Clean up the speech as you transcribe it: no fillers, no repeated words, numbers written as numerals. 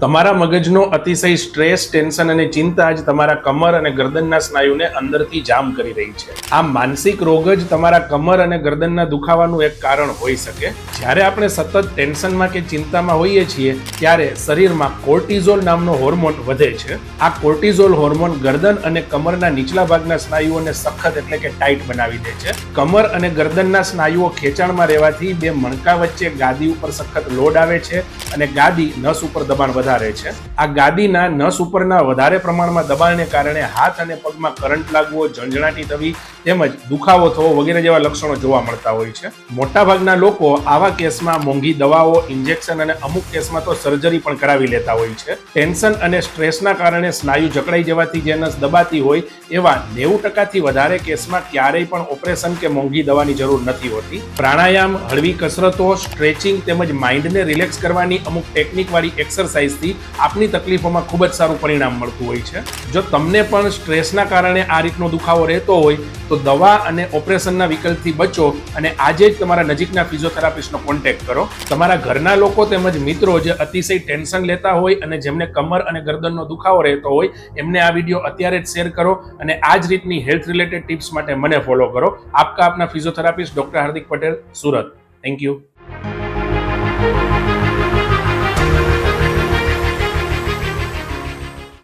તમારા મગજનો અતિશય સ્ટ્રેસ, ટેન્શન અને ચિંતા જ તમારા કમર અને ગરદનના સ્નાયુને અંદરથી જામ કરી રહી છે. આ માનસિક રોગ જ તમારા કમર અને ગરદનના દુખાવાનું એક કારણ હોઈ શકે. જ્યારે આપણે સતત ટેન્શનમાં કે ચિંતામાં હોઈએ છીએ ત્યારે શરીરમાં કોર્ટિઝોલ નામનો હોર્મોન વધે છે. આ કોર્ટિઝોલ હોર્મોન ગરદન અને કમરના નીચલા ભાગના સ્નાયુઓને સખત એટલે કે ટાઈટ બનાવી દે છે. કમર અને ગરદનના સ્નાયુઓ ખેંચાણમાં રહેવાથી બે મણકા વચ્ચે ગાદી ઉપર સખત લોડ આવે છે અને ગાદી નસ ઉપર દબાણ વધારે છે. આ ગાદીના નસ ઉપરના વધારે પ્રમાણમાં દબાણને કારણે હાથ અને પગમાં કરંટ લાગવો, ઝંઝણાટી થવી તેમજ દુખાવો થવો વગેરે જેવા લક્ષણો જોવા મળતા હોય છે. મોટાભાગના લોકો આવા કેસમાં મોંઘી દવાઓ, ઇન્જેક્શન અને અમુક કેસમાં તો સર્જરી પણ કરાવી લેતા હોય છે. ટેન્શન અને સ્ટ્રેસના કારણે સ્નાયુ જકડાઈ જવાથી જે નસ દબાતી હોય એવા 90% વધારે કેસમાં ક્યારેય પણ ઓપરેશન કે મોંઘી દવાની જરૂર નથી હોતી. પ્રાણાયામ, હળવી કસરતો, સ્ટ્રેચિંગ તેમજ માઇન્ડને રિલેક્સ કરવાની અમુક ટેકનિક વાળી એક્સરસાઇઝથી આપની તકલીફોમાં ખૂબ જ સારું પરિણામ મળતું હોય છે. જો તમને પણ સ્ટ્રેસના કારણે આ રીતનો દુખાવો રહેતો હોય તો દવા અને ઓપરેશનના વિકલ્પથી બચો અને આજે જ તમારા નજીકના ફિઝિયોથેરાપિસ્ટનો કોન્ટેક્ટ કરો. તમારા ઘરના લોકો તેમજ મિત્રો જે અતિશય ટેન્શન લેતા હોય અને જેમને કમર અને ગરદનનો દુખાવો રહેતો હોય એમને આ વિડીયો અત્યારે જ શેર કરો અને આ જ રીતની હેલ્થ રિલેટેડ ટિપ્સ માટે મને ફોલો કરો. આપના physiotherapist doctor Hardik Patel, Surat. Thank you.